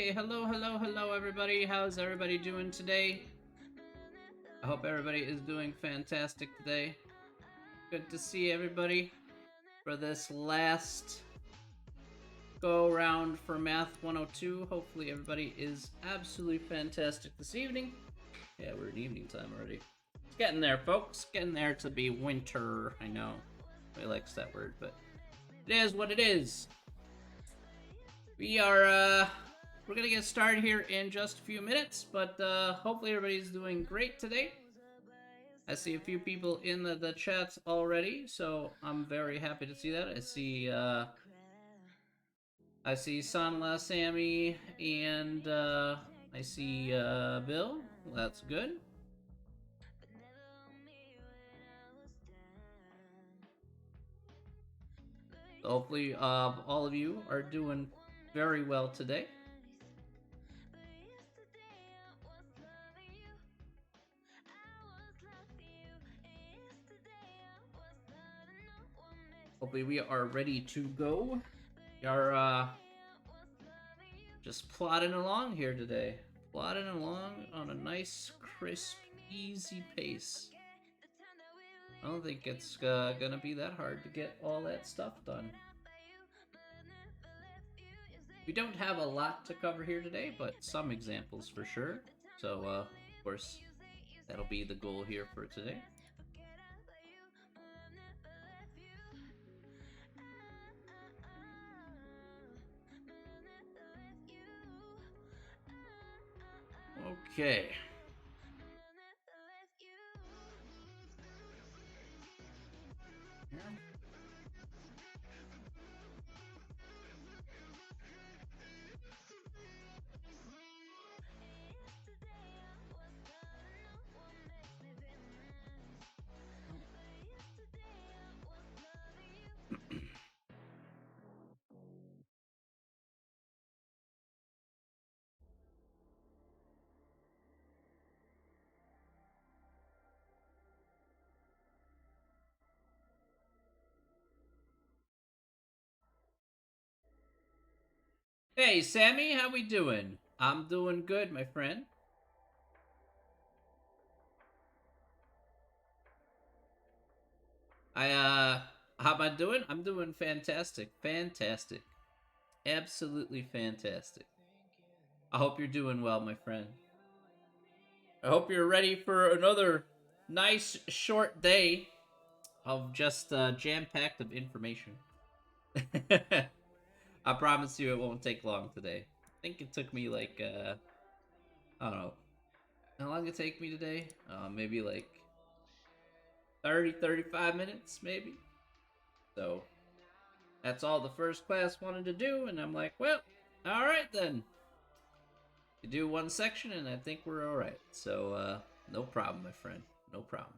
Hey, hello, everybody. How's everybody doing today? I hope everybody is doing fantastic today. Good to see everybody for this last go round for Math 102. Hopefully, everybody is absolutely fantastic this evening. Yeah, we're in evening time already. It's getting there, folks. Getting there to be winter. I know. Nobody likes that word, but it is what it is. We're gonna get started here in just a few minutes, but hopefully everybody's doing great today. I see a few people in the chat already, so I'm very happy to see that. I see Sanla, Sammy, and I see Bill. Well, that's good. So hopefully all of you are doing very well today. Hopefully we are ready to go. We are just plodding along here today. Plodding along on a nice, crisp, easy pace. I don't think it's gonna be that hard to get all that stuff done. We don't have a lot to cover here today, but some examples for sure. So, of course, that'll be the goal here for today. Okay. Hey, Sammy, how we doing? I'm doing good, my friend. How am I doing? I'm doing fantastic. Fantastic. Absolutely fantastic. I hope you're doing well, my friend. I hope you're ready for another nice short day of just jam-packed of information. I promise you it won't take long today. I think it took me like, I don't know. How long did it take me today? Maybe like 30, 35 minutes, maybe. So, that's all the first class wanted to do, and I'm like, well, alright then. You do one section, and I think we're alright. So, no problem, my friend. No problem.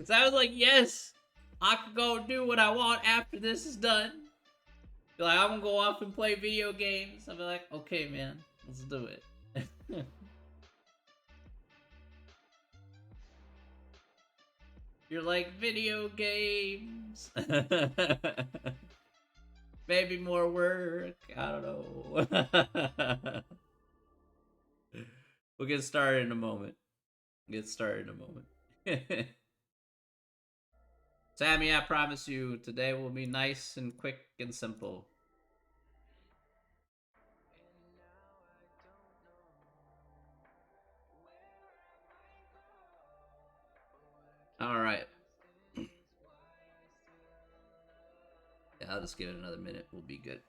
So I was like, yes, I can go do what I want after this is done. Be like, I'm gonna go off and play video games. I'll be like, okay, man, let's do it. You're like, video games. Maybe more work. I don't know. We'll get started in a moment. Sammy, I promise you, today will be nice and quick and simple. Alright. Yeah, I'll just give it another minute. We'll be good.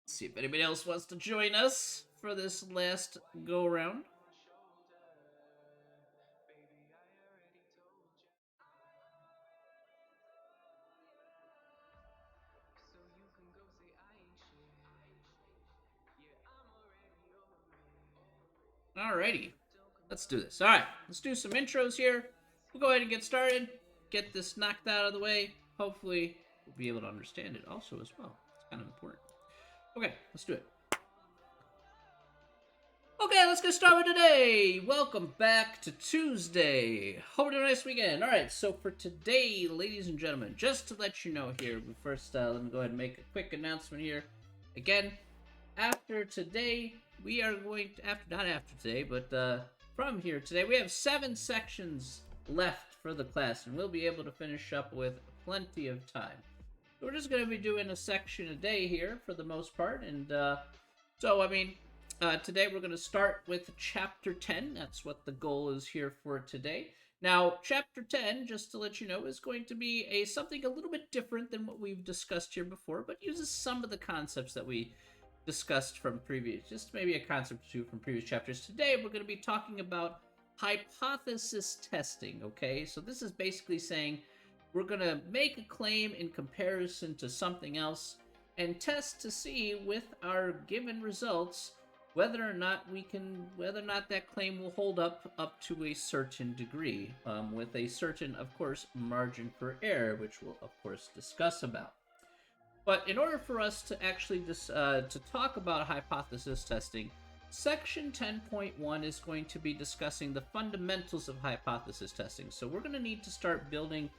See if anybody else wants to join us for this last go round. Alrighty. Let's do this. Alright, let's do some intros here. We'll go ahead and get started. Get this knocked out of the way. Hopefully, we'll be able to understand it also as well. It's kind of important. Okay, let's do it. Okay, let's get started today. Welcome back to Tuesday. Hope you had a nice weekend. All right, so for today, ladies and gentlemen, just to let you know here, first, let me go ahead and make a quick announcement here. Again, after today, we are going to, not after today, but from here today, we have 7 sections left for the class, and we'll be able to finish up with plenty of time. So we're just going to be doing a section a day here for the most part, and today we're going to start with Chapter 10. That's what the goal is here for today. Now, Chapter 10, just to let you know, is going to be something a little bit different than what we've discussed here before, but uses some of the concepts that we discussed from previous, just maybe a concept or two from previous chapters. Today, we're going to be talking about hypothesis testing, okay? So this is basically saying we're going to make a claim in comparison to something else and test to see with our given results whether or not that claim will hold up to a certain degree, with a certain, of course, margin for error, which we'll, of course, discuss about. But in order for us to actually to talk about hypothesis testing, Section 10.1 is going to be discussing the fundamentals of hypothesis testing. So we're going to need to start building,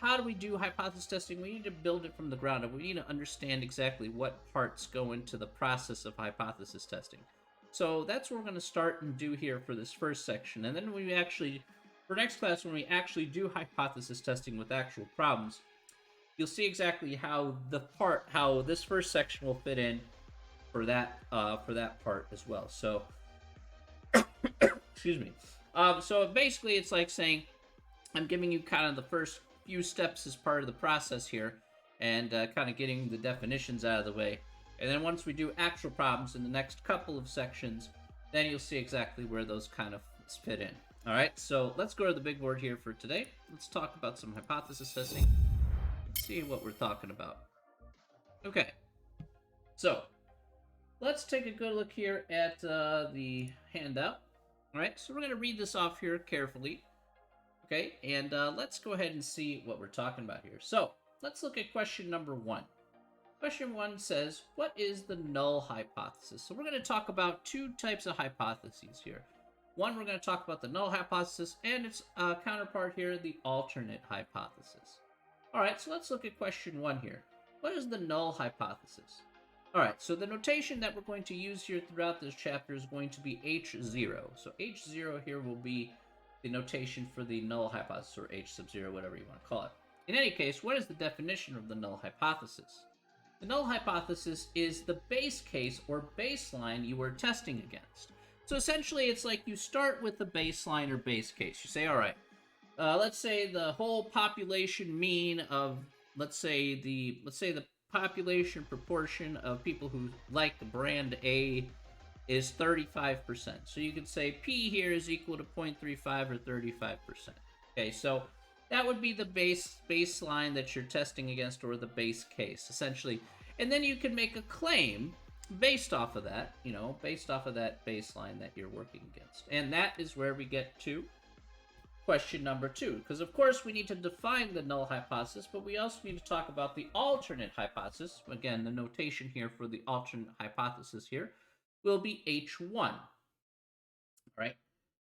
how do we do hypothesis testing? We need to build it from the ground up. We need to understand exactly what parts go into the process of hypothesis testing. So that's what we're going to start and do here for this first section. And then for next class, when we actually do hypothesis testing with actual problems, you'll see exactly how this first section will fit in for that part as well. So, excuse me. So basically, it's like saying I'm giving you kind of the first few steps as part of the process here, and kind of getting the definitions out of the way. And then once we do actual problems in the next couple of sections, then you'll see exactly where those kind of fit in. All right, so let's go to the big board here for today. Let's talk about some hypothesis testing. Let's see what we're talking about. Okay, so let's take a good look here at the handout. All right, so we're going to read this off here carefully. Okay, and let's go ahead and see what we're talking about here. So let's look at question number 1. Question 1 says, what is the null hypothesis? So we're going to talk about 2 types of hypotheses here. One, we're going to talk about the null hypothesis, and its counterpart here, the alternate hypothesis. All right, so let's look at question 1 here. What is the null hypothesis? All right, so the notation that we're going to use here throughout this chapter is going to be H0. So H0 here will be the notation for the null hypothesis, or H sub 0, whatever you want to call it. In any case, what is the definition of the null hypothesis? The null hypothesis is the base case or baseline you are testing against. So essentially, it's like you start with the baseline or base case. You say, all right, let's say the whole population mean of, let's say the population proportion of people who like the brand A is 35%. So you could say P here is equal to 0.35 or 35%. Okay, so that would be the baseline that you're testing against, or the base case, essentially. And then you can make a claim based off of that, based off of that baseline that you're working against. And that is where we get to question number 2. Because, of course, we need to define the null hypothesis, but we also need to talk about the alternate hypothesis. Again, the notation here for the alternate hypothesis here will be H1. All right.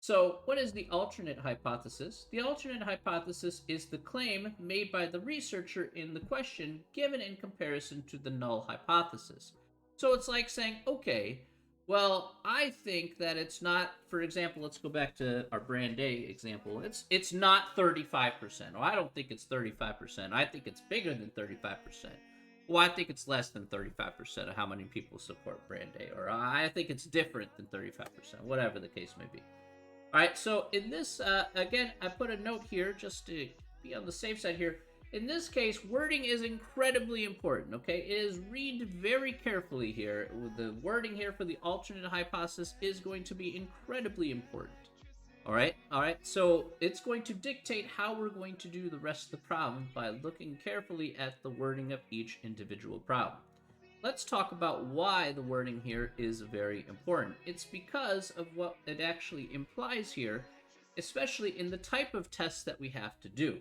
So what is the alternate hypothesis? The alternate hypothesis is the claim made by the researcher in the question given in comparison to the null hypothesis. So it's like saying, okay, well, I think that it's not, for example, let's go back to our brand A example. It's not 35%. Well, I don't think it's 35%. I think it's bigger than 35%. Well, I think it's less than 35% of how many people support brand A, or I think it's different than 35%, whatever the case may be. All right, so in this, again, I put a note here just to be on the safe side here. In this case, wording is incredibly important, okay? It is read very carefully here. The wording here for the alternate hypothesis is going to be incredibly important. All right, so it's going to dictate how we're going to do the rest of the problem by looking carefully at the wording of each individual problem. Let's talk about why the wording here is very important. It's because of what it actually implies here, especially in the type of tests that we have to do.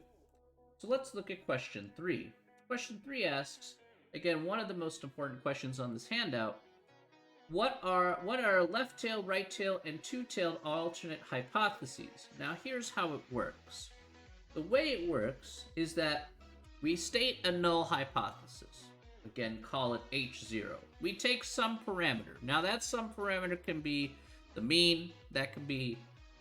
So let's look at question 3. Question 3 asks, again, one of the most important questions on this handout. what are left tail, right tail, and two-tailed alternate hypotheses? Now here's how it works. The way it works is that we state a null hypothesis. Again, call it H0. We take some parameter. Now that some parameter can be the mean, that can be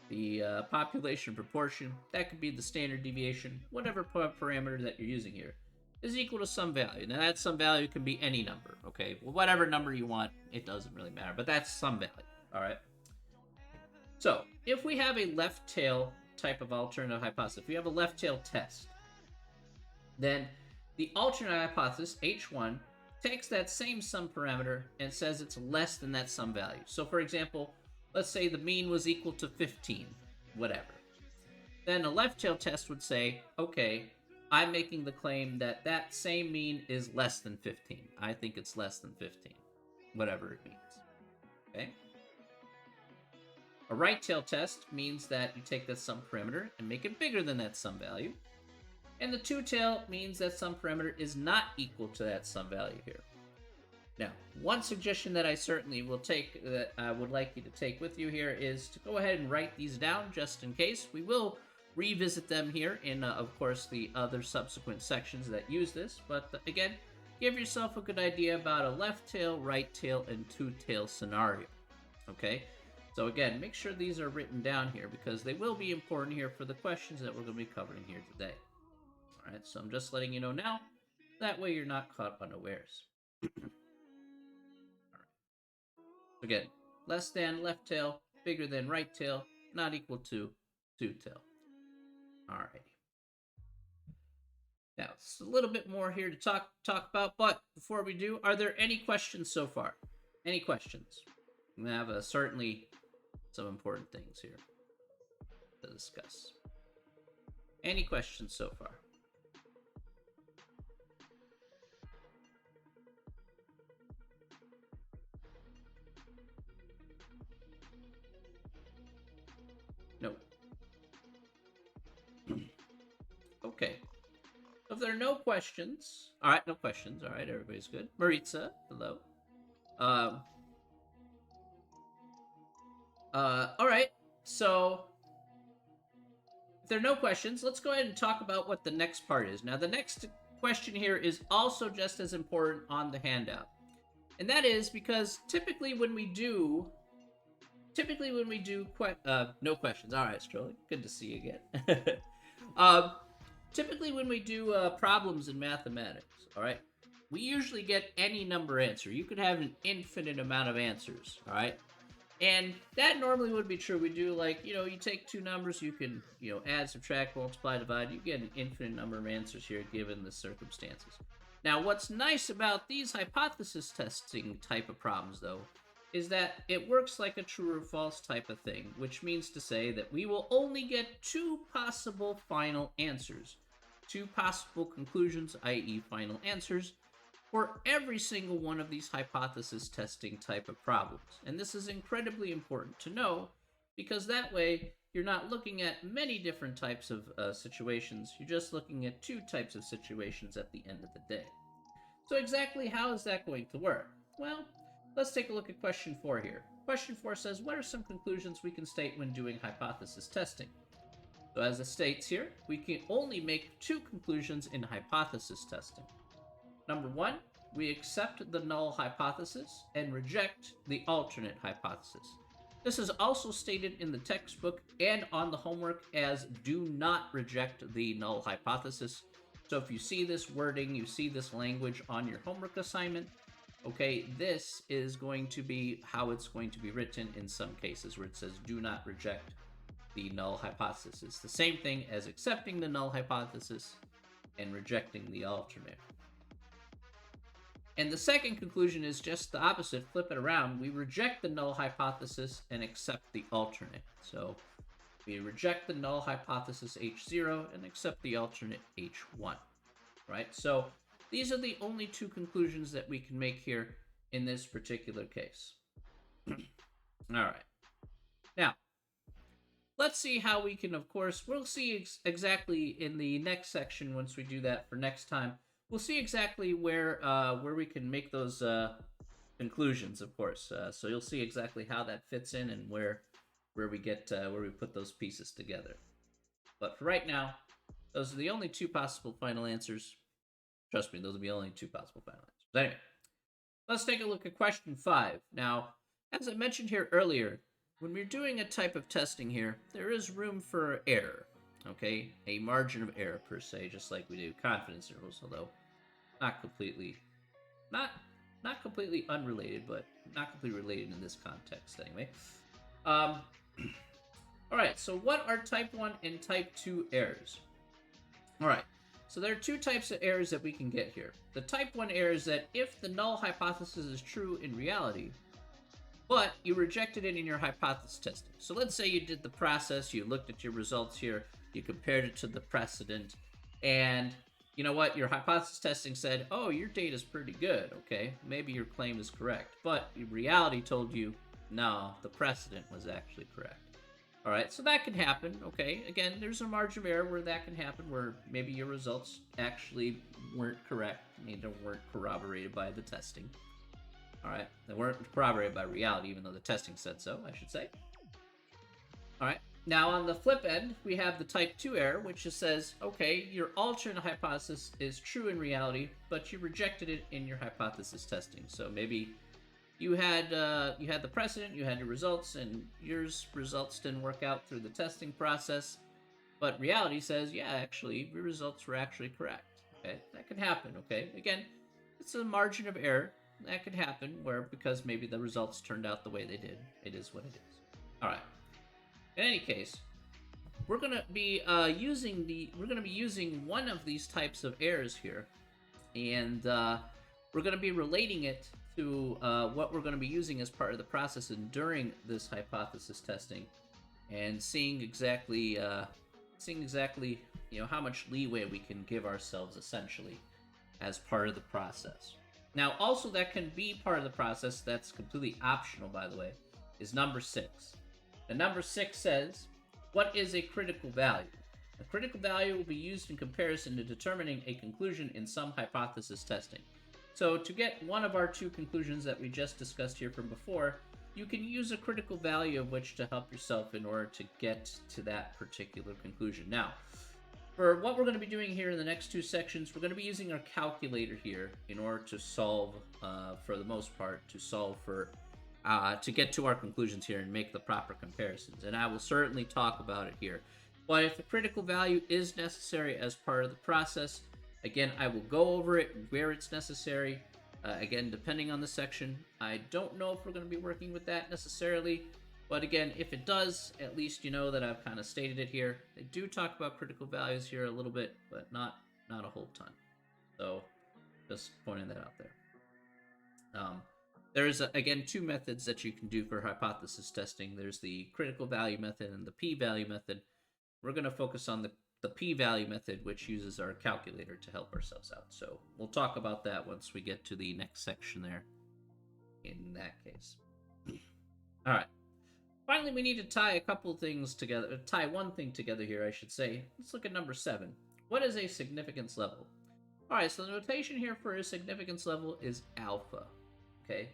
the population proportion, that could be the standard deviation, whatever parameter that you're using here is equal to some value. Now that some value can be any number, okay? Well, whatever number you want, it doesn't really matter, but that's some value, all right? So if we have a left tail type of alternative hypothesis, if we have a left tail test, then the alternate hypothesis, H1, takes that same sum parameter and says it's less than that sum value. So for example, let's say the mean was equal to 15, whatever. Then a left tail test would say, okay, I'm making the claim that that same mean is less than 15. I think it's less than 15, whatever it means, okay? A right tail test means that you take that sum parameter and make it bigger than that sum value. And the two tail means that some parameter is not equal to that sum value here. Now, one suggestion that I certainly will take, that I would like you to take with you here, is to go ahead and write these down just in case. We will revisit them here in, of course, the other subsequent sections that use this. But again, give yourself a good idea about a left tail, right tail, and two tail scenario. Okay? So again, make sure these are written down here because they will be important here for the questions that we're going to be covering here today. All right, so I'm just letting you know now. That way you're not caught unawares. All right. Again, less than left tail, bigger than right tail, not equal to two tail. All right. Now, it's a little bit more here to talk about, but before we do, are there any questions so far? Any questions? We have certainly some important things here to discuss. Any questions so far? No. Okay. If there are no questions, all right, no questions. All right, everybody's good. Maritza, hello. All right. So, if there are no questions, let's go ahead and talk about what the next part is. Now, the next question here is also just as important on the handout. And that is because typically when we do no questions. All right, Strolly, good to see you again. Typically when we do problems in mathematics, all right, we usually get any number answer. You could have an infinite amount of answers, all right? And that normally would be true. We do like, you take two numbers, you can, add, subtract, multiply, divide. You get an infinite number of answers here given the circumstances. Now, what's nice about these hypothesis testing type of problems, though, is that it works like a true or false type of thing, which means to say that we will only get two possible final answers, two possible conclusions, i.e. final answers, for every single one of these hypothesis testing type of problems. And this is incredibly important to know because that way you're not looking at many different types of situations, you're just looking at two types of situations at the end of the day. So exactly how is that going to work? Well, let's take a look at question 4 here. Question 4 says, what are some conclusions we can state when doing hypothesis testing? So as it states here, we can only make two conclusions in hypothesis testing. Number 1, we accept the null hypothesis and reject the alternate hypothesis. This is also stated in the textbook and on the homework as do not reject the null hypothesis. So if you see this wording, you see this language on your homework assignment, okay, this is going to be how it's going to be written in some cases where it says do not reject the null hypothesis. It's the same thing as accepting the null hypothesis and rejecting the alternate. And the second conclusion is just the opposite, flip it around. We reject the null hypothesis and accept the alternate. So we reject the null hypothesis H0 and accept the alternate H1, right? So these are the only two conclusions that we can make here in this particular case. All right. Now, let's see how we can, of course, we'll see exactly in the next section once we do that for next time. We'll see exactly where we can make those conclusions, of course. So you'll see exactly how that fits in and where we get where we put those pieces together. But for right now, those are the only two possible final answers. Trust me, those are the only two possible final answers. Anyway, let's take a look at question 5. Now, as I mentioned here earlier, when we're doing a type of testing here, there is room for error. Okay, a margin of error per se, just like we do confidence intervals, although not completely unrelated, but not completely related in this context anyway. All right, so what are type 1 and type 2 errors? All right, so there are two types of errors that we can get here. The type 1 error is that if the null hypothesis is true in reality, but you rejected it in your hypothesis testing. So let's say you did the process, you looked at your results here, you compared it to the precedent, and you know what? Your hypothesis testing said, oh, your data is pretty good, okay? Maybe your claim is correct. But reality told you, no, the precedent was actually correct. All right, so that can happen, okay? Again, there's a margin of error where that can happen, where maybe your results actually weren't correct. I mean, they weren't corroborated by the testing. All right, they weren't corroborated by reality, even though the testing said so, I should say. All right, now on the flip end, we have the type 2 error, which just says, okay, your alternate hypothesis is true in reality, but you rejected it in your hypothesis testing. So maybe you had the precedent, you had your results, and your results didn't work out through the testing process, but reality says, yeah, actually, your results were actually correct. Okay, that can happen. Okay, again, it's a margin of error. That could happen where because maybe the results turned out the way they did. It is what it is. All right. In any case, we're gonna be using one of these types of errors here, and we're gonna be relating it to what we're gonna be using as part of the process and during this hypothesis testing, and seeing exactly how much leeway we can give ourselves essentially as part of the process. Now, also that can be part of the process, that's completely optional, by the way, is number 6. The number 6 says, what is a critical value? A critical value will be used in comparison to determining a conclusion in some hypothesis testing. So to get one of our two conclusions that we just discussed here from before, you can use a critical value of which to help yourself in order to get to that particular conclusion. Now, for what we're going to be doing here in the next two sections, we're going to be using our calculator here in order to solve, for the most part, to get to our conclusions here and make the proper comparisons. And I will certainly talk about it here. But if the critical value is necessary as part of the process, again, I will go over it where it's necessary. Again, depending on the section, I don't know if we're going to be working with that necessarily. But again, if it does, at least you know that I've kind of stated it here. They do talk about critical values here a little bit, but not a whole ton. So just pointing that out there. There's, again, two methods that you can do for hypothesis testing. There's the critical value method and the p-value method. We're going to focus on the p-value method, which uses our calculator to help ourselves out. So we'll talk about that once we get to the next section there in that case. All right. Finally, we need to tie a couple things together, tie one thing together here, I should say. Let's look at number 7. What is a significance level? All right, so the notation here for a significance level is alpha. Okay,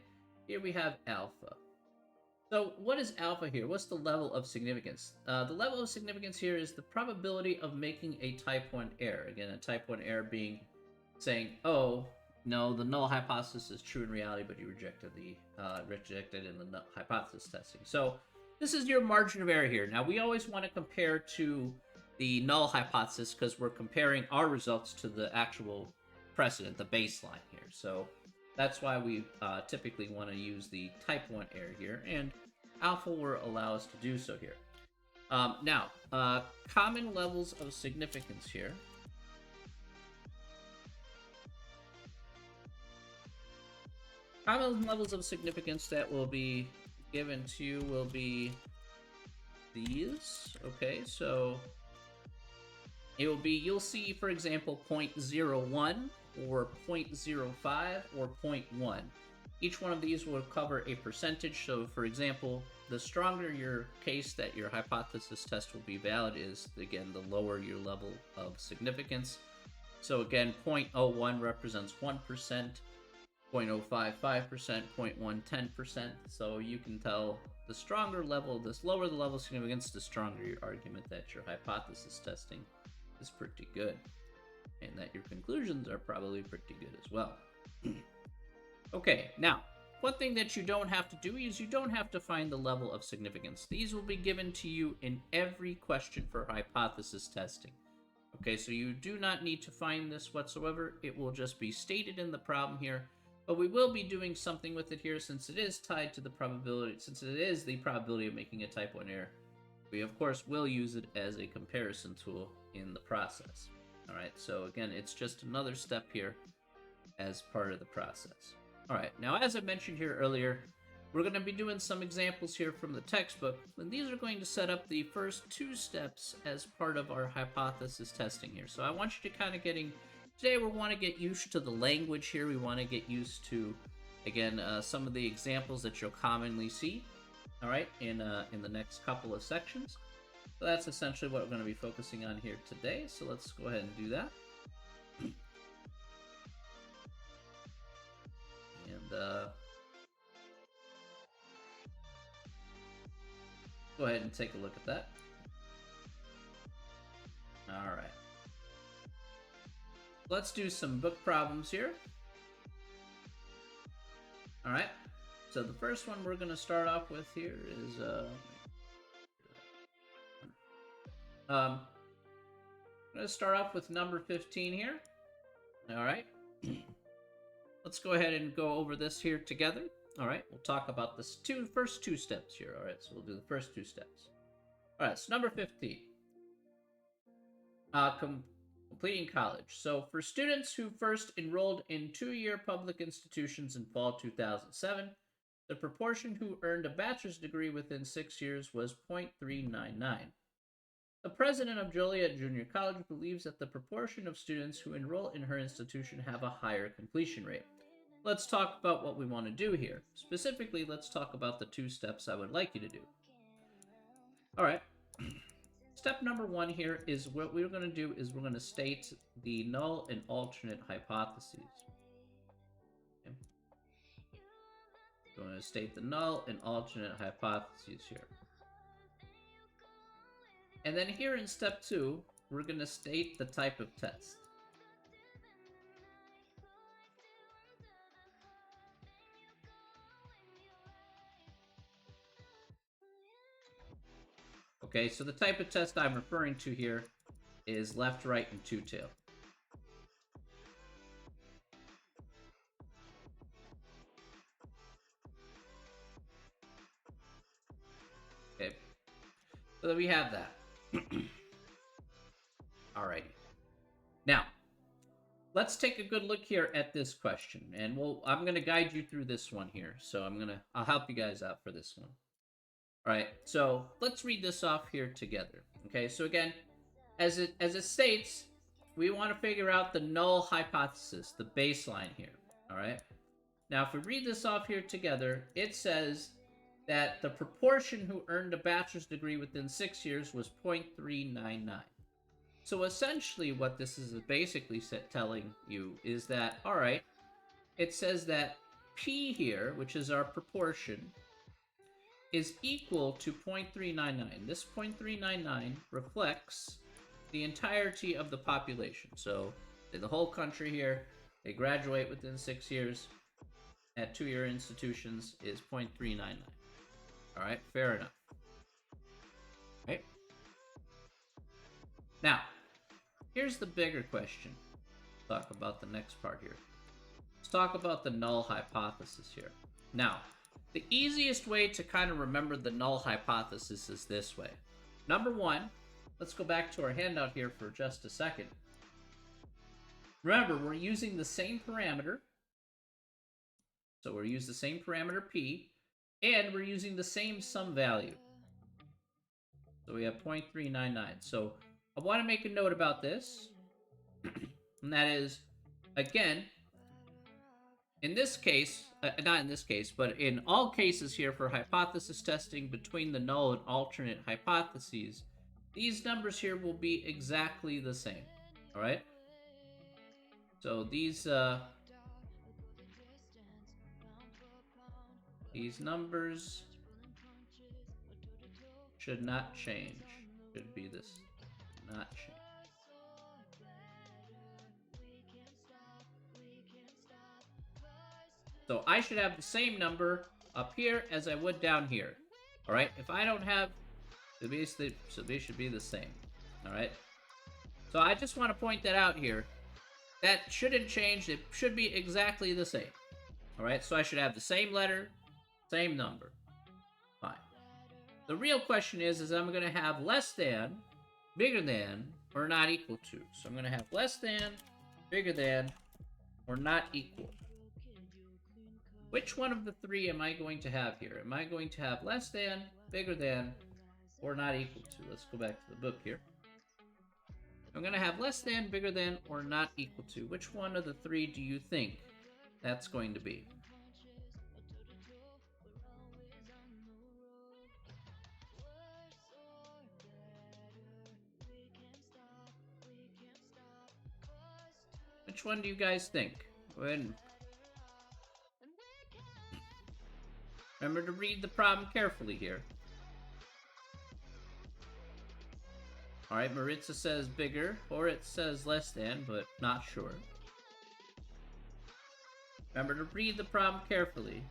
here we have alpha. So what is alpha here? What's the level of significance? The level of significance here is the probability of making a type 1 error. Again, a type 1 error being saying, oh, no, the null hypothesis is true in reality, but you rejected it in the hypothesis testing. So this is your margin of error here. Now, we always want to compare to the null hypothesis because we're comparing our results to the actual precedent, the baseline here. So that's why we typically want to use the type 1 error here, and alpha will allow us to do so here. Now, common levels of significance here. Common levels of significance that will be given to you will be these. Okay, so it will be, you'll see, for example, 0.01 or 0.05 or 0.1. Each one of these will cover a percentage. So, for example, the stronger your case that your hypothesis test will be valid is, again, the lower your level of significance. So, again, 0.01 represents 1%. 0.055%, 0.110%. So you can tell the stronger level, this lower the level of significance, the stronger your argument that your hypothesis testing is pretty good. And that your conclusions are probably pretty good as well. Okay, now, one thing that you don't have to do is you don't have to find the level of significance. These will be given to you in every question for hypothesis testing. Okay, so you do not need to find this whatsoever. It will just be stated in the problem here. But we will be doing something with it here since it is tied to the probability, since it is the probability of making a type 1 error. We, of course, will use it as a comparison tool in the process. All right, so again, it's just another step here as part of the process. All right, now as I mentioned here earlier, we're going to be doing some examples here from the textbook, and these are going to set up the first 2 steps as part of our hypothesis testing here. So I want you to kind of today we want to get used to the language here. We want to get used to, again, some of the examples that you'll commonly see, all right, in the next couple of sections. So that's essentially what we're going to be focusing on here today. So let's go ahead and do that. And go ahead and take a look at that. All right. Let's do some book problems here. All right. So the first one we're going to start off with here is I'm going to start off with number 15 here. All right. Let's go ahead and go over this here together. All right. We'll talk about the first two steps here. All right. So we'll do the first 2 steps. All right. So number 15. Completing college. So for students who first enrolled in 2-year public institutions in fall 2007, the proportion who earned a bachelor's degree within 6 years was 0.399. The president of Joliet Junior College believes that the proportion of students who enroll in her institution have a higher completion rate. Let's talk about what we want to do here. Specifically, let's talk about the 2 steps I would like you to do. All right. Step number 1 here is what we're going to do is we're going to state the null and alternate hypotheses. Okay. We're going to state the null and alternate hypotheses here. And then here in step 2, we're going to state the type of test. Okay, so the type of test I'm referring to here is left, right, and two-tail. Okay, so we have that. Alrighty. Now, let's take a good look here at this question, and I'm going to guide you through this one here. So I'll help you guys out for this one. All right, so let's read this off here together. Okay, so again, as it states, we want to figure out the null hypothesis, the baseline here. All right. Now, if we read this off here together, it says that the proportion who earned a bachelor's degree within 6 years was 0.399. So essentially, what this is basically telling you is that, all right, it says that P here, which is our proportion, is equal to 0.399. This 0.399 reflects the entirety of the population. So in the whole country here, they graduate within 6 years at 2-year institutions is 0.399. All right, fair enough. Right? Now, here's the bigger question. Talk about the next part here. Let's talk about the null hypothesis here. Now, the easiest way to kind of remember the null hypothesis is this way. Number 1, let's go back to our handout here for just a second. Remember, we're using the same parameter. So we're using the same parameter P, and we're using the same sum value. So we have 0.399. So I want to make a note about this. And that is, again, in this case, not in this case, but in all cases here for hypothesis testing between the null and alternate hypotheses, these numbers here will be exactly the same. All right? So these These numbers should not change. Should be this. Not change. So I should have the same number up here as I would down here. Alright, if I don't have, so they should be the same. Alright, so I just want to point that out here. That shouldn't change, it should be exactly the same. Alright, so I should have the same letter, same number. Fine. The real question is I'm going to have less than, bigger than, or not equal to. So I'm going to have less than, bigger than, or not equal. Which one of the three am I going to have here? Am I going to have less than, bigger than, or not equal to? Let's go back to the book here. I'm going to have less than, bigger than, or not equal to. Which one of the three do you think that's going to be? Which one do you guys think? Go ahead and remember to read the problem carefully here. Alright, Maritza says bigger, or it says less than, but not sure. Remember to read the problem carefully.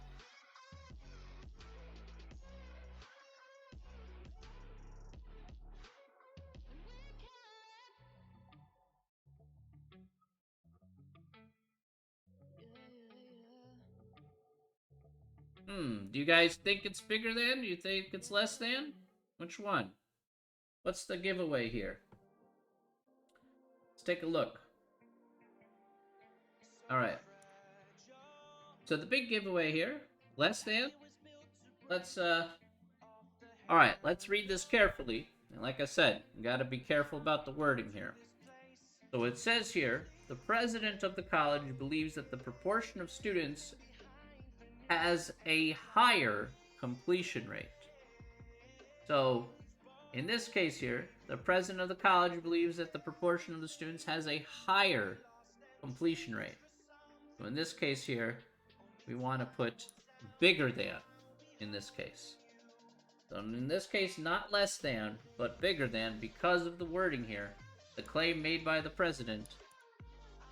Do you guys think it's bigger than? Do you think it's less than? Which one? What's the giveaway here? Let's take a look. Alright. So the big giveaway here, less than. Let's, alright, let's read this carefully. And like I said, you gotta be careful about the wording here. So it says here, the president of the college believes that the proportion of students has a higher completion rate. So, in this case here, the president of the college believes that the proportion of the students has a higher completion rate. So in this case here, we want to put bigger than in this case. So in this case, not less than, but bigger than, because of the wording here. The claim made by the president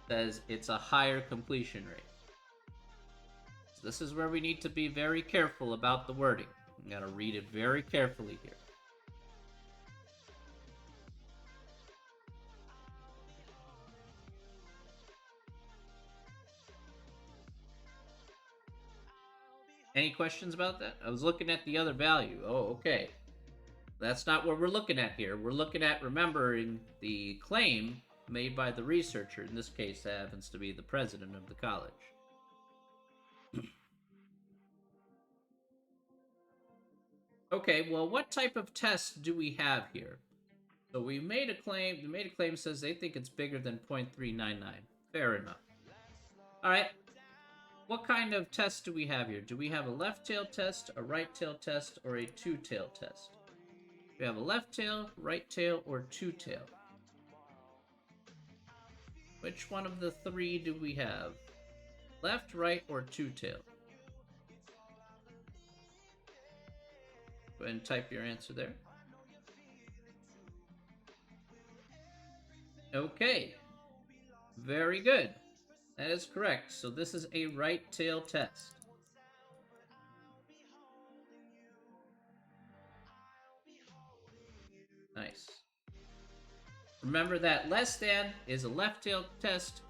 says it's a higher completion rate. This is where we need to be very careful about the wording. You gotta read it very carefully here. Any questions about that? I was looking at the other value. Oh, okay. That's not what we're looking at here. We're looking at remembering the claim made by the researcher. In this case, that happens to be the president of the college. Okay, well, what type of test do we have here? So we made a claim. The made a claim says they think it's bigger than 0.399. Fair enough. All right. What kind of test do we have here? Do we have a left tail test, a right tail test, or a two tail test? We have a left tail, right tail, or two tail. Which one of the three do we have? Left, right, or two tail? Go ahead and type your answer there. Okay. Very good. That is correct. So this is a right tail test. Nice. Remember that less than is a left tail test,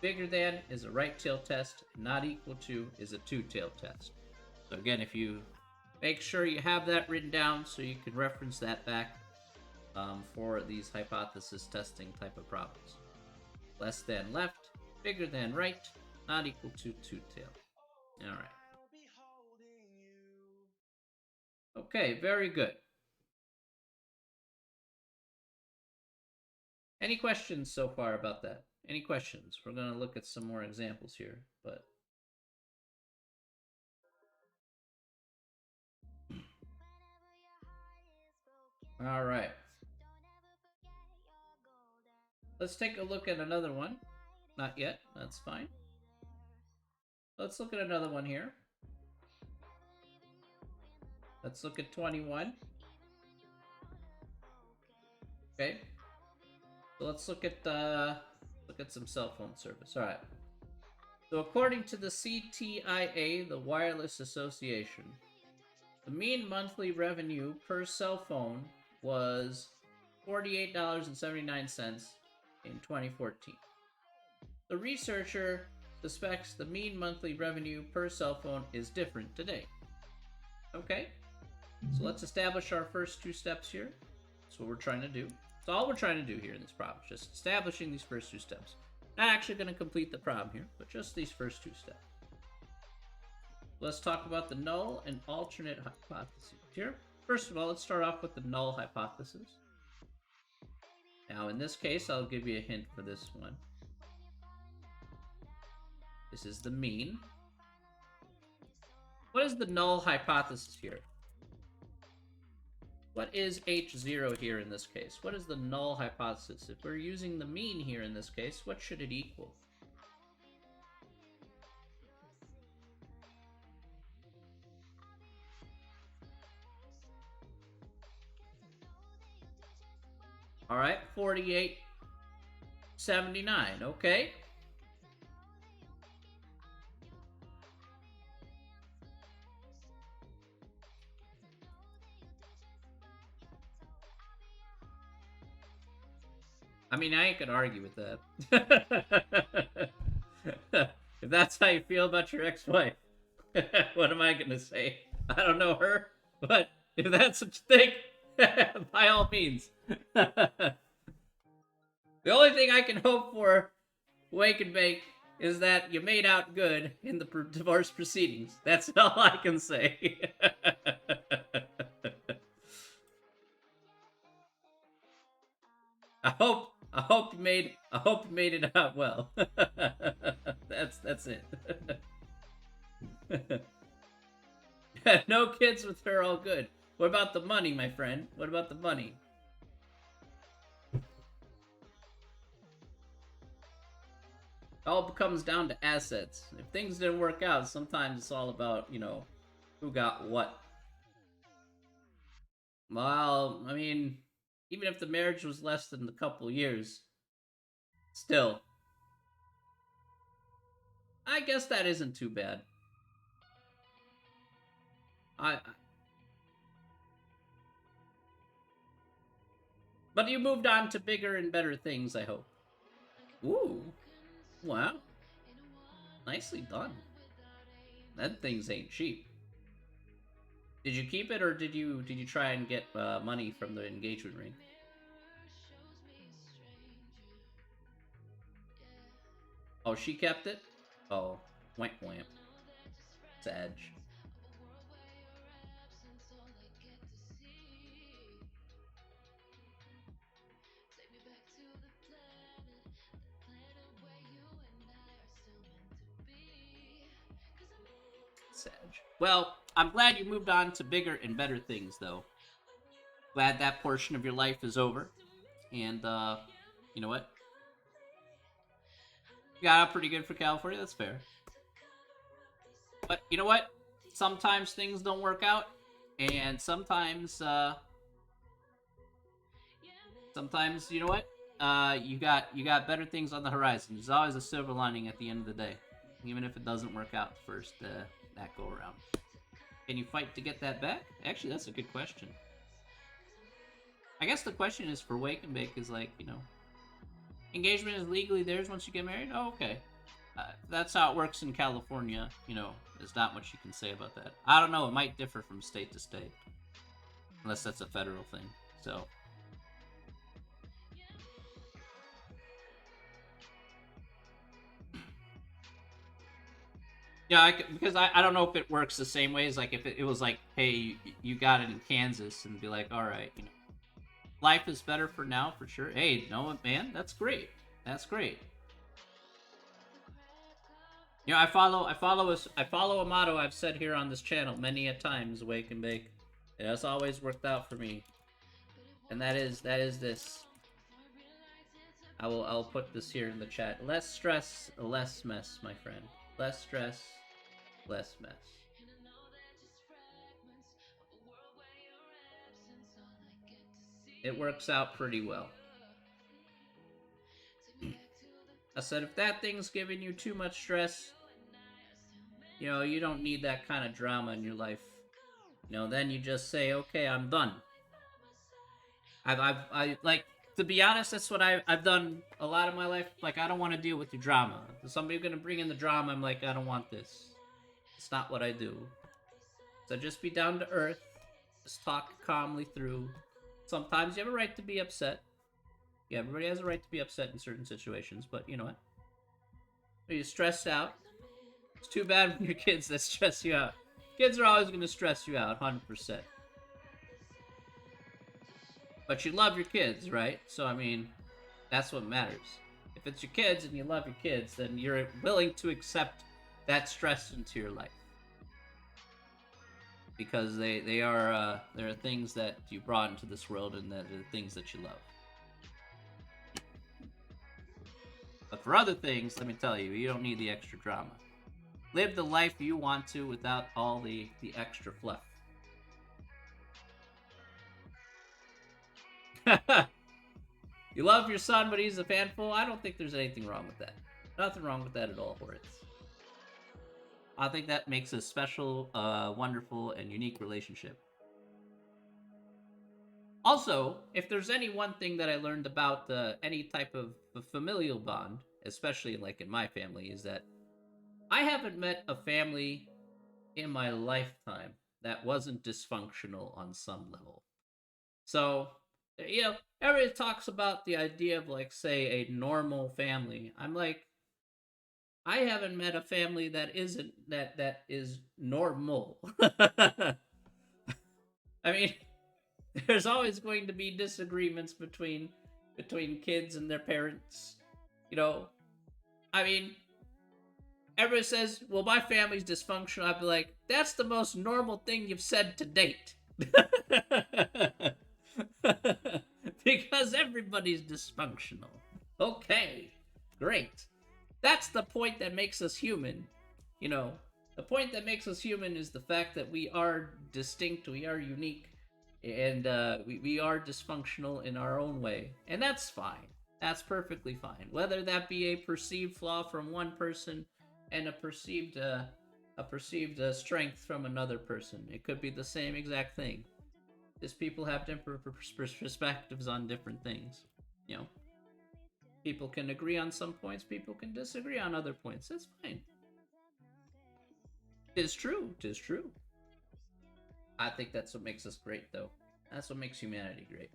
bigger than is a right tail test, not equal to is a two tail test. So again, if you make sure you have that written down so you can reference that back for these hypothesis testing type of problems. Less than left, bigger than right, not equal to two tail. All right. Okay, very good. Any questions so far about that? Any questions? We're going to look at some more examples here, but... All right. Let's take a look at another one. Not yet. That's fine. Let's look at another one here. Let's look at 21. Okay. So let's look at some cell phone service. All right. So according to the CTIA, the Wireless Association, the mean monthly revenue per cell phone was $48.79 in 2014. The researcher suspects the mean monthly revenue per cell phone is different today. Okay, so let's establish our first two steps here. That's what we're trying to do. That's all we're trying to do here in this problem, just establishing these first two steps. Not actually going to complete the problem here, but just these first two steps. Let's talk about the null and alternate hypotheses here. First of all, let's start off with the null hypothesis. Now, in this case, I'll give you a hint for this one. This is the mean. What is the null hypothesis here? What is H0 here in this case? What is the null hypothesis? If we're using the mean here in this case, what should it equal? All right, 48.79, okay. I mean, I ain't gonna argue with that. If that's how you feel about your ex-wife, what am I gonna say? I don't know her, but if that's what you think, by all means. The only thing I can hope for, Wake and Bake, is that you made out good in the divorce proceedings. That's all I can say. I hope you made it out well. That's it. No kids with her, all good. What about the money, my friend? What about the money? It all comes down to assets. If things didn't work out, sometimes it's all about, you know, who got what. Well, I mean, even if the marriage was less than a couple years, still, I guess that isn't too bad. But you moved on to bigger and better things, I hope. Ooh, wow, nicely done. That things ain't cheap. Did you keep it, or did you try and get money from the engagement ring? Oh, she kept it? Oh, whamp whamp. Sag. Sag. Well, I'm glad you moved on to bigger and better things, though. Glad that portion of your life is over. And, you know what? You got out pretty good for California, that's fair. But, you know what? Sometimes things don't work out. And sometimes, you know what? You got better things on the horizon. There's always a silver lining at the end of the day, even if it doesn't work out first that go around. Can you fight to get that back? Actually, that's a good question. I guess the question is for Wake and Bake is like, you know, engagement is legally theirs once you get married. Oh, okay. That's how it works in California. You know, there's not much you can say about that. I don't know. It might differ from state to state, unless that's a federal thing. So. Yeah, because I don't know if it works the same way as like if it was like, hey, you got it in Kansas, and be like, all right, you know, life is better for now for sure. Hey, no, man, that's great. That's great. You know, I follow a motto I've said here on this channel many a times, Wake and Bake. It has always worked out for me, and that is this. I'll put this here in the chat. Less stress, less mess, my friend. Less stress, less mess. It works out pretty well. I said, if that thing's giving you too much stress, you don't need that kind of drama in your life. Then you just say, okay, I'm done. I like, to be honest, that's what I've done a lot of my life. Like, I don't want to deal with your drama. If somebody's gonna bring in the drama, I'm like, I don't want this. It's not what I do. So just be down to earth. Just talk calmly through. Sometimes you have a right to be upset. Yeah, everybody has a right to be upset in certain situations, but you know what? When you're stressed out, it's too bad when your kids that stress you out. Kids are always going to stress you out, 100%. But you love your kids, right? So, I mean, that's what matters. If it's your kids and you love your kids, then you're willing to accept that stress into your life. Because they are there are things that you brought into this world, and that are things that you love. But for other things, let me tell you, you don't need the extra drama. Live the life you want to without all the extra fluff. You love your son, but he's a fanful? I don't think there's anything wrong with that. Nothing wrong with that at all, Horace. I think that makes a special, wonderful, and unique relationship. Also, if there's any one thing that I learned about any type of familial bond, especially like in my family, is that I haven't met a family in my lifetime that wasn't dysfunctional on some level. So, everybody talks about the idea of, like, say, a normal family. I'm like, I haven't met a family that isn't that is normal. I mean, there's always going to be disagreements between kids and their parents. I mean, everybody says, well, my family's dysfunctional. I'd be like, that's the most normal thing you've said to date. Because everybody's dysfunctional. Okay, great. That's the point that makes us human. The point that makes us human is the fact that we are distinct, we are unique, and we are dysfunctional in our own way. And that's fine. That's perfectly fine. Whether that be a perceived flaw from one person and a perceived strength from another person. It could be the same exact thing. Just people have different perspectives on different things. People can agree on some points, people can disagree on other points. That's fine. Tis true. I think that's what makes us great, though. That's what makes humanity great.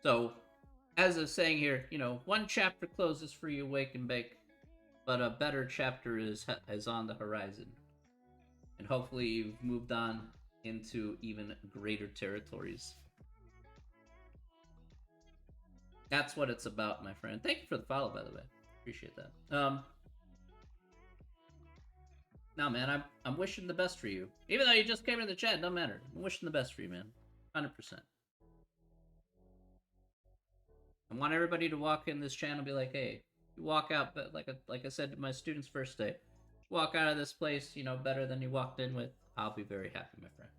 So, as I was saying here, one chapter closes for you, Wake and Bake, but a better chapter is on the horizon. And hopefully you've moved on into even greater territories. That's what it's about, my friend. Thank you for the follow, by the way. Appreciate that. No, man, I'm wishing the best for you. Even though you just came in the chat, don't matter. I'm wishing the best for you, man. 100%. I want everybody to walk in this channel and be like, hey, you walk out, but like I said to my students first day, walk out of this place, better than you walked in with. I'll be very happy, my friend.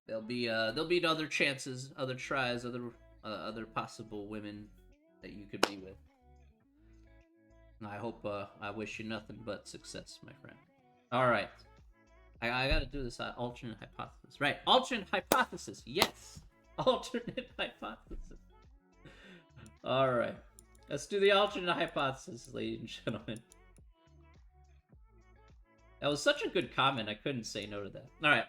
There'll be other chances, other tries, other possible women that you could be with. And I hope, I wish you nothing but success, my friend. All right. I gotta do this alternate hypothesis. Right, alternate hypothesis. Yes, alternate hypothesis. All right, let's do the alternate hypothesis, ladies and gentlemen. That was such a good comment. I couldn't say no to that. All right.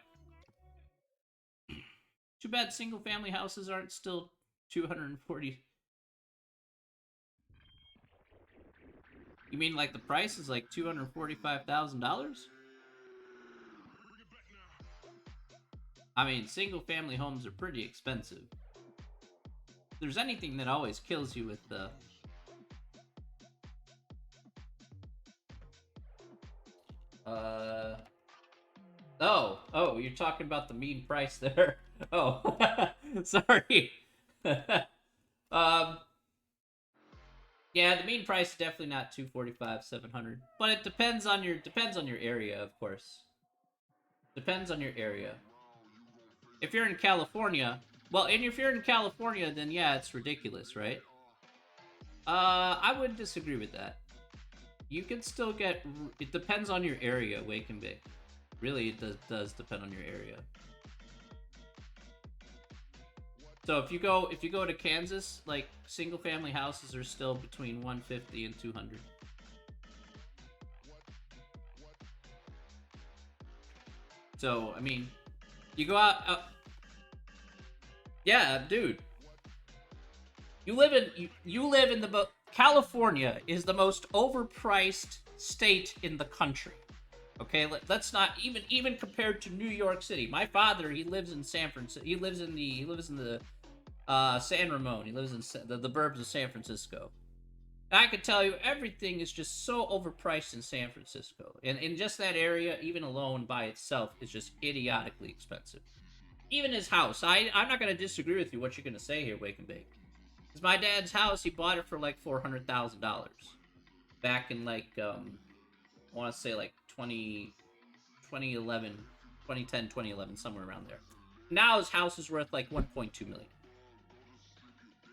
Too bad single-family houses aren't still 240. You mean like the price is like $245,000? I mean, single-family homes are pretty expensive. If there's anything that always kills you with the... Oh, you're talking about the mean price there. Oh, sorry. Yeah, the mean price is definitely not 245, 700, but it depends on your area, of course. Depends on your area. If you're in California, well, and if you're in California, then yeah, it's ridiculous, right? I would disagree with that. You can still get. It depends on your area, Wake and Bake. Really, it does depend on your area. So if you go to Kansas, like single family houses are still between 150 and 200. So I mean, you go out. Yeah, dude. You live in the California is the most overpriced state in the country. Okay, let's not even compared to New York City. My father, he lives in San Francisco. He lives in the San Ramon. He lives in the burbs of San Francisco. And I could tell you everything is just so overpriced in San Francisco. And in just that area, even alone by itself, is just idiotically expensive. Even his house. I'm not gonna disagree with you what you're gonna say here, Wake and Bake. Because my dad's house, he bought it for like $400,000 back in like I want to say like 2011, 2010, 2011, somewhere around there. Now his house is worth like 1.2 million.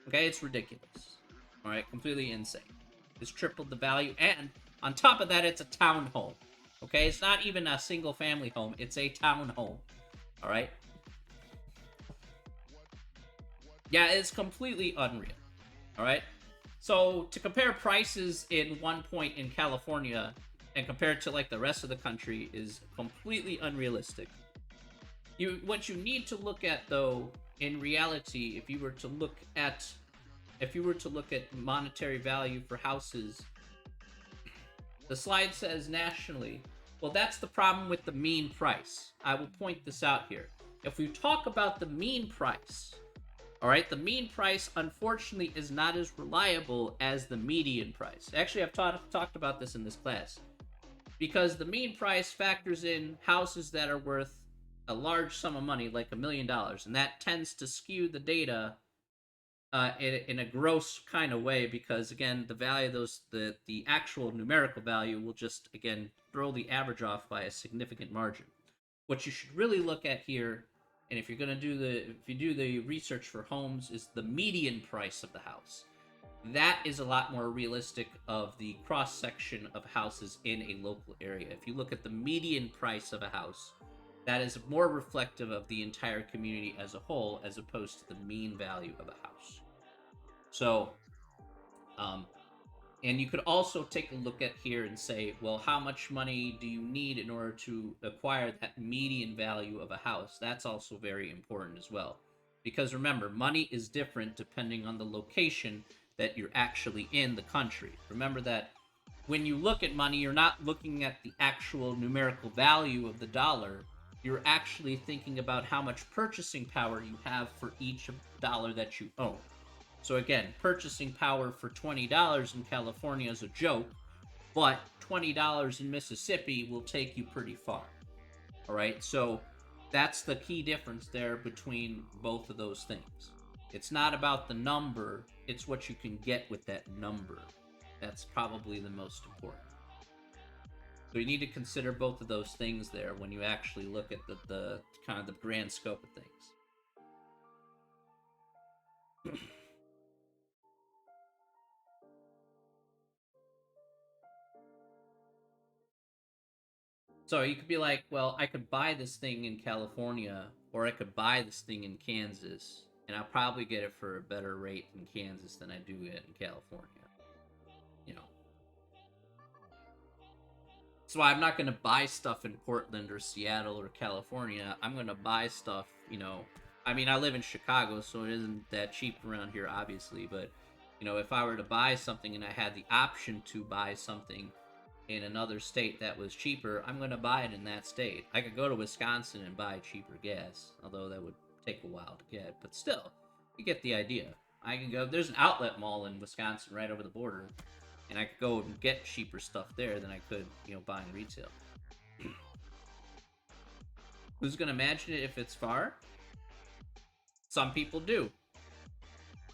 Okay, it's ridiculous. All right, completely insane. It's tripled the value, and on top of that, it's a townhome. Okay, it's not even a single family home, it's a townhome. All right. Yeah, it's completely unreal. All right. So to compare prices in one point in California and compare it to like the rest of the country is completely unrealistic. What you need to look at though, in reality, if you were to look at monetary value for houses, the slide says nationally. Well, that's the problem with the mean price. I will point this out here. If we talk about the mean price, all right, the mean price unfortunately is not as reliable as the median price. Actually, I've talked about this in this class because the mean price factors in houses that are worth a large sum of money, like $1 million, and that tends to skew the data in a gross kind of way because again, the value of the actual numerical value will just again throw the average off by a significant margin. What you should really look at here, and if you do the research for homes, is the median price of the house. That is a lot more realistic of the cross section of houses in a local area. If you look at the median price of a house, that is more reflective of the entire community as a whole, as opposed to the mean value of a house. So, um, and you could also take a look at here and say, well, how much money do you need in order to acquire that median value of a house? That's also very important as well. Because remember, money is different depending on the location that you're actually in the country. Remember that when you look at money, you're not looking at the actual numerical value of the dollar. You're actually thinking about how much purchasing power you have for each dollar that you own. So again, purchasing power for $20 in California is a joke, but $20 in Mississippi will take you pretty far. All right, so that's the key difference there between both of those things. It's not about the number, it's what you can get with that number. That's probably the most important. So you need to consider both of those things there when you actually look at the kind of the grand scope of things. So you could be like, well, I could buy this thing in California, or I could buy this thing in Kansas, and I'll probably get it for a better rate in Kansas than I do it in California. You know, so I'm not going to buy stuff in Portland or Seattle or California. I'm going to buy stuff, I mean, I live in Chicago, so it isn't that cheap around here, obviously. But, if I were to buy something and I had the option to buy something in another state that was cheaper, I'm going to buy it in that state. I could go to Wisconsin and buy cheaper gas, although that would take a while to get. But still, you get the idea. I can go, there's an outlet mall in Wisconsin right over the border, and I could go and get cheaper stuff there than I could, buy in retail. Who's gonna imagine it if it's far? Some people do.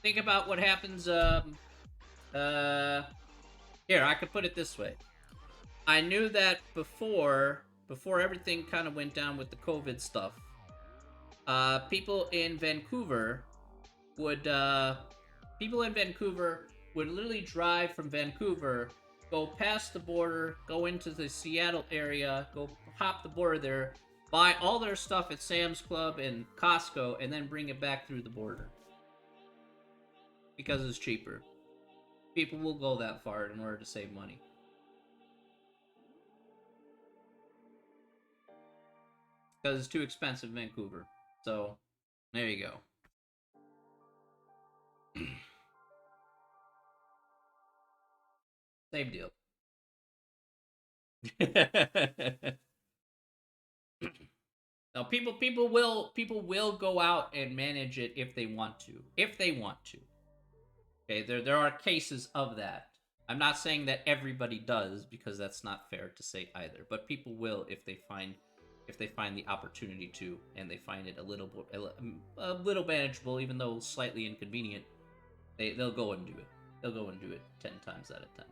Think about what happens. Here, I could put it this way. I knew that before everything kind of went down with the COVID stuff, people in Vancouver would literally drive from Vancouver, go past the border, go into the Seattle area, go hop the border there, buy all their stuff at Sam's Club and Costco, and then bring it back through the border because it's cheaper. People will go that far in order to save money. Because it's too expensive in Vancouver. So, there you go. Same deal. Now, people will go out and manage it if they want to. If they want to. Okay, there are cases of that. I'm not saying that everybody does, because that's not fair to say either. But people will if they find the opportunity to, and they find it a little manageable, even though slightly inconvenient. They'll go and do it. They'll go and do it 10 times out of 10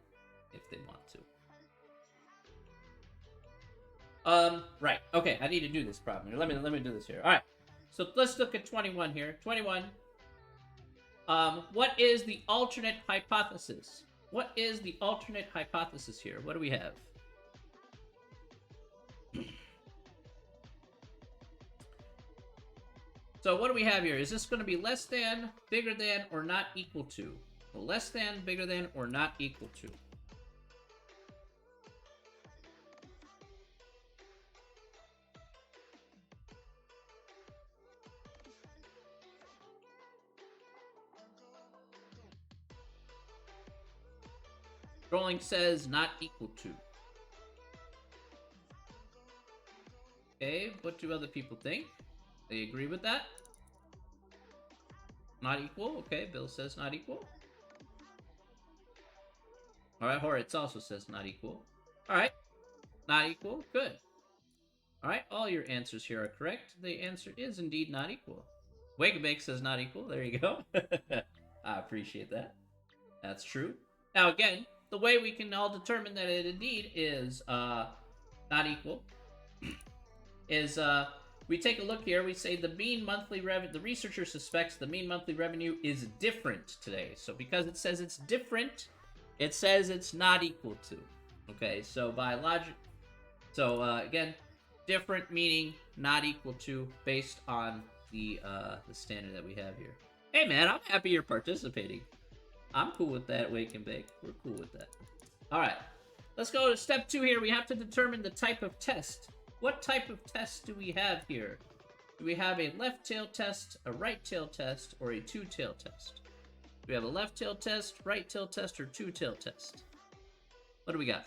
if they want to. Right. Okay, I need to do this problem here. Let me do this here. All right. So let's look at 21 here. 21. What is the alternate hypothesis? What is the alternate hypothesis here? What do we have? So what do we have here? Is this going to be less than, bigger than, or not equal to? Well, less than, bigger than, or not equal to? Scrolling says not equal to. Okay, what do other people think? They agree with that? Not equal? Okay, Bill says not equal. Alright, Horitz also says not equal. Alright, not equal, good. Alright, all your answers here are correct. The answer is indeed not equal. Wake Bake says not equal, there you go. I appreciate that. That's true. Now again, the way we can all determine that it indeed is not equal is we take a look here. We say the mean monthly revenue. The researcher suspects the mean monthly revenue is different today. So because it says it's different, it says it's not equal to. Okay, so by logic, so again, different meaning not equal to based on the standard that we have here. Hey man, I'm happy you're participating. I'm cool with that, Wake and Bake. We're cool with that. All right, let's go to step 2 here. We have to determine the type of test. What type of test do we have here? Do we have a left tail test, a right tail test, or a two tail test? Do we have a left tail test, right tail test, or two tail test? What do we got?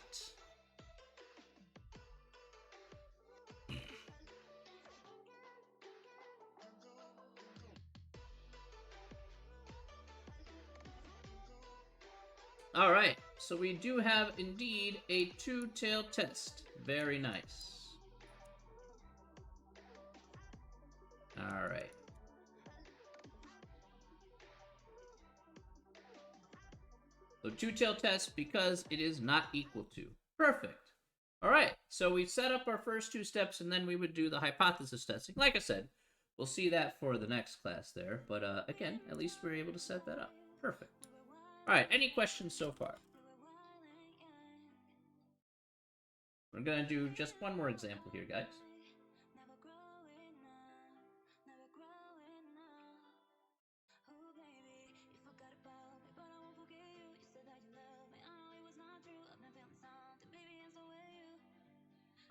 All right, so we do have indeed a two-tail test. Very nice. All right. So two-tail test because it is not equal to. Perfect. All right, so we set up our first 2 steps, and then we would do the hypothesis testing. Like I said, we'll see that for the next class there. But again, at least we're able to set that up. Perfect. All right, any questions so far? We're going to do just one more example here, guys.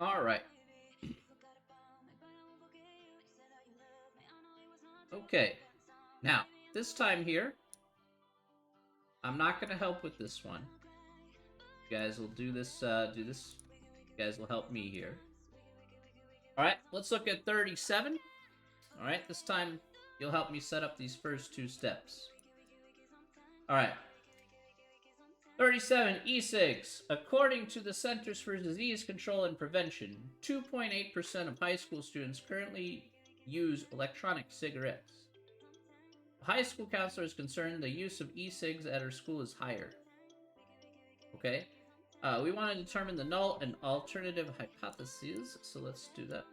All right. Okay. Now, this time here, I'm not going to help with this one. You guys will do this, You guys will help me here. All right, let's look at 37. All right, this time you'll help me set up these first 2 steps. All right. 37, e-cigs. According to the Centers for Disease Control and Prevention, 2.8% of high school students currently use electronic cigarettes. A high school counselor is concerned the use of e-cigs at her school is higher. Okay. We want to determine the null and alternative hypotheses, so let's do that.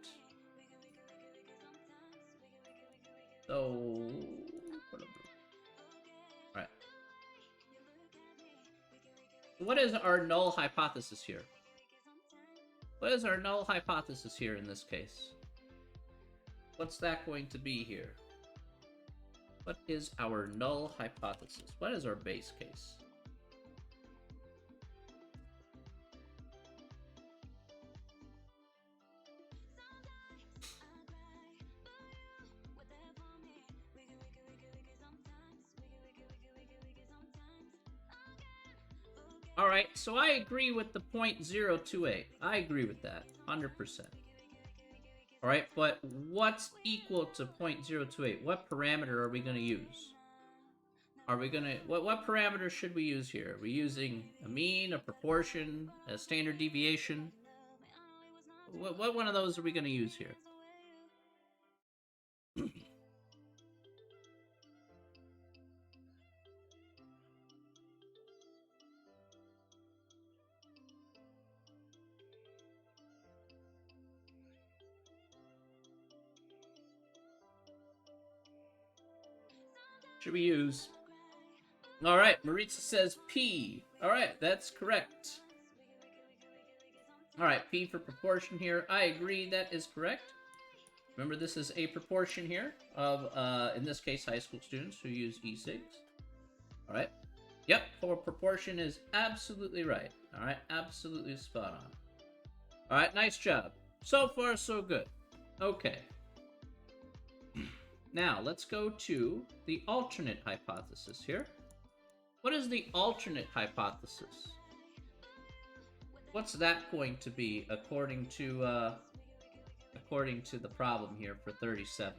So, alright. What is our null hypothesis here? What is our null hypothesis here in this case? What's that going to be here? What is our null hypothesis? What is our base case? All right, so I agree with the 0.028. I agree with that, 100%. All right, but what's equal to 0.028? What parameter are we going to use? Are we going to... What parameter should we use here? Are we using a mean, a proportion, a standard deviation? What one of those are we going to use here? Should we use... All right, Maritza says P. All right, that's correct. All right, P for proportion here. I agree, that is correct. Remember, this is a proportion here of, in this case, high school students who use e-cigs. All right. Yep, for proportion is absolutely right. All right, absolutely spot on. All right, nice job. So far, so good. Okay. Now, let's go to the alternate hypothesis here. What is the alternate hypothesis? What's that going to be according to the problem here for 37?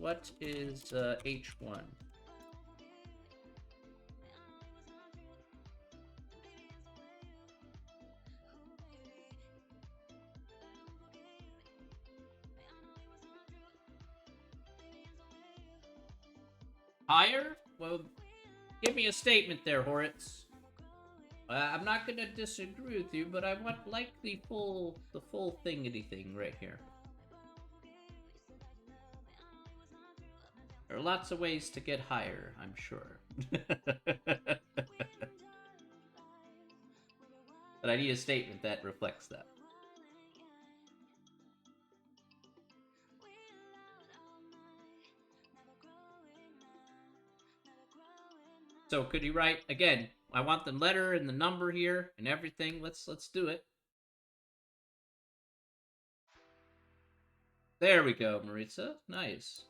What is H1? Higher? Well, give me a statement there, Horitz. I'm not gonna disagree with you, but I want like the full thingity-thing right here. There are lots of ways to get higher, I'm sure. But I need a statement that reflects that. So could you write, again, I want the letter and the number here and everything. Let's do it. There we go, Maritza. Nice.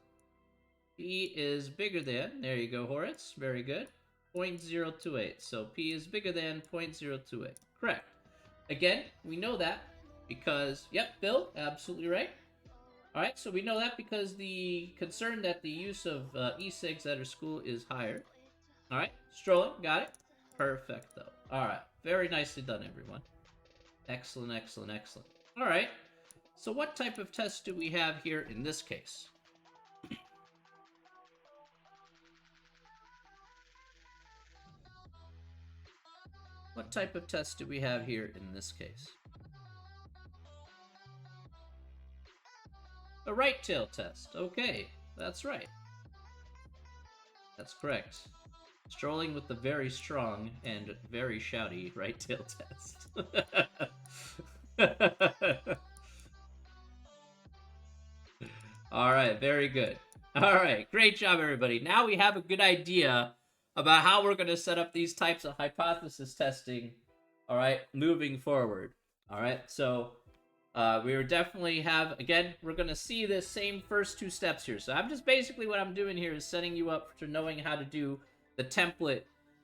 P is bigger than, there you go, Horitz. Very good. 0.028. So P is bigger than 0.028. Correct. Again, we know that because, yep, Bill, absolutely right. All right, so we know that because the concern that the use of e-cigs at our school is higher. All right, Strolling, got it. Perfecto. All right, very nicely done, everyone. Excellent, excellent, excellent. All right, so what type of test do we have here in this case? What type of test do we have here in this case? A right tail test. Okay, that's right. That's correct. Strolling with the very strong and very shouty right tail test. All right, very good. All right, great job, everybody. Now we have a good idea about how we're going to set up these types of hypothesis testing, all right, moving forward. All right, so we will definitely have, again, we're going to see this same first two steps here. So I'm just basically what I'm doing here is setting you up for knowing how to do the template,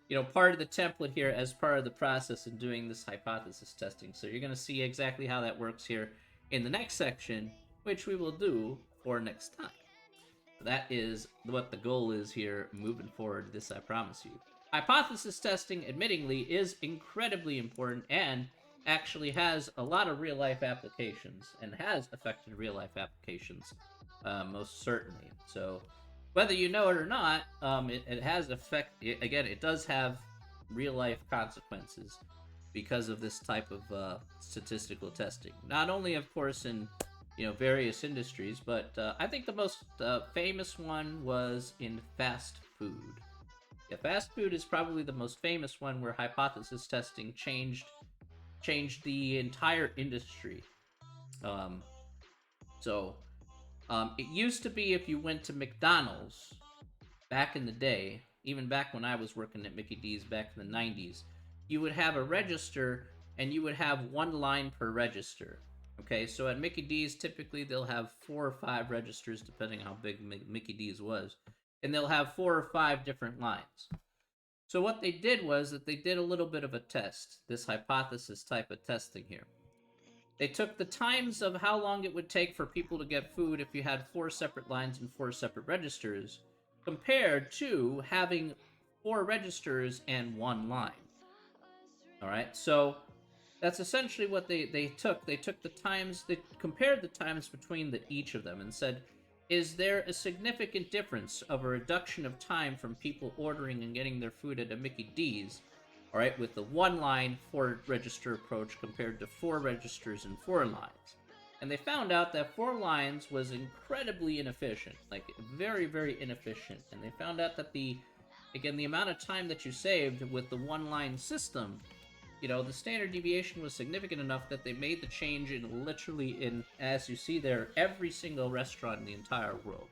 you know, part of the template here as part of the process in doing this hypothesis testing. So you're going to see exactly how that works here in the next section, which we will do for next time. That is what the goal is here moving forward. This I promise you. Hypothesis testing, admittingly, is incredibly important and actually has a lot of real-life applications and has affected real-life applications, most certainly. So whether you know it or not, it has again, it does have real life consequences because of this type of statistical testing. Not only, of course, in various industries, but I think the most famous one was in fast food. Yeah, fast food is probably the most famous one where hypothesis testing changed the entire industry. Um, so it used to be if you went to McDonald's back in the day, even back when I was working at Mickey D's back in the 90s, you would have a register and you would have one line per register. Okay, so at Mickey D's, typically they'll have 4 or 5 registers, depending how big Mickey D's was, and they'll have 4 or 5 different lines. So what they did was that they did a little bit of a test, this hypothesis type of testing here. They took the times of how long it would take for people to get food if you had 4 separate lines and 4 separate registers, compared to having 4 registers and 1 line. All right, so that's essentially what they took. They took the times, they compared the times between each of them and said, is there a significant difference of a reduction of time from people ordering and getting their food at a Mickey D's, all right, with the 1 line, 4 register approach compared to 4 registers and 4 lines? And they found out that 4 lines was incredibly inefficient, like very, very inefficient. And they found out that the amount of time that you saved with the 1 line system, the standard deviation was significant enough that they made the change in, as you see there, every single restaurant in the entire world.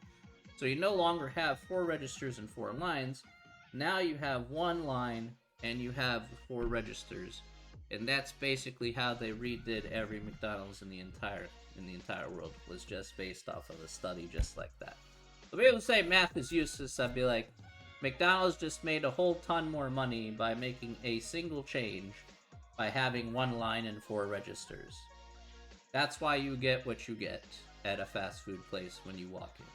So you no longer have 4 registers and 4 lines. Now you have 1 line and you have 4 registers. And that's basically how they redid every McDonald's in the entire world. It was just based off of a study just like that. So people say math is useless. I'd be like, McDonald's just made a whole ton more money by making a single change by having 1 line and 4 registers. That's why you get what you get at a fast food place when you walk in.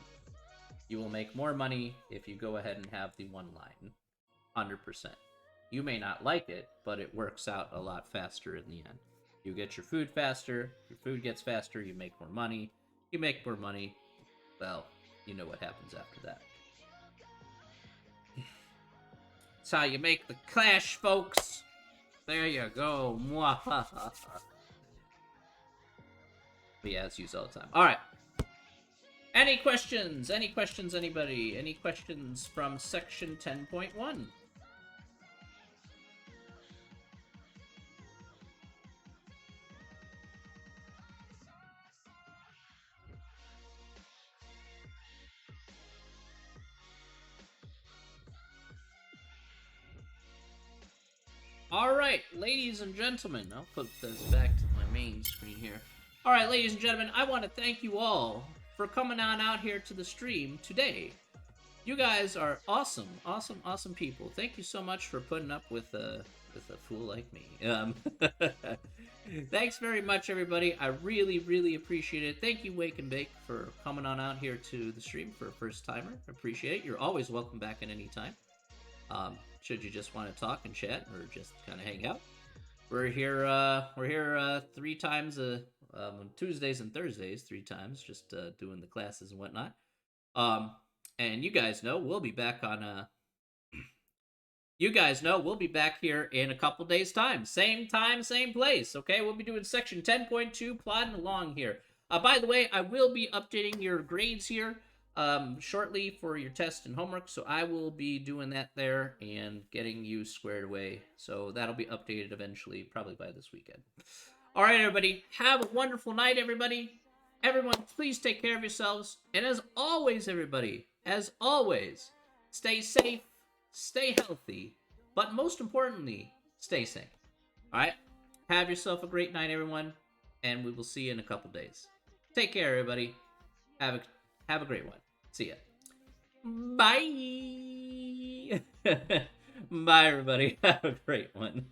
You will make more money if you go ahead and have the 1 line. 100%. You may not like it, but it works out a lot faster in the end. You get your food faster, your food gets faster, you make more money. You make more money, well, you know what happens after that. That's how you make the cash, folks. There you go. Mwahaha. But yeah, it's used all the time. Alright. Any questions? Any questions, anybody? Any questions from section 10.1? Alright, ladies and gentlemen, I'll put this back to my main screen here. Alright, ladies and gentlemen, I want to thank you all for coming on out here to the stream today. You guys are awesome, awesome, awesome people. Thank you so much for putting up with a fool like me. Thanks very much, everybody. I really, really appreciate it. Thank you, Wake and Bake, for coming on out here to the stream for a first timer. Appreciate it. You're always welcome back at any time. Should you just want to talk and chat or just kind of hang out, we're here 3 times Tuesdays and Thursdays, 3 times, just doing the classes and whatnot. And you guys know we'll be back on you guys know we'll be back here in a couple days time, same place. Okay, we'll be doing section 10.2, plodding along here. By the way, I will be updating your grades here shortly for your test and homework, so I will be doing that there and getting you squared away. So that'll be updated eventually, probably by this weekend. All right, everybody, have a wonderful night, everybody. Everyone, please take care of yourselves. And as always, everybody, as always, stay safe, stay healthy, but most importantly, stay sane. All right? Have yourself a great night, everyone, and we will see you in a couple days. Take care, everybody. Have a great one. See ya. Bye. Bye, everybody. Have a great one.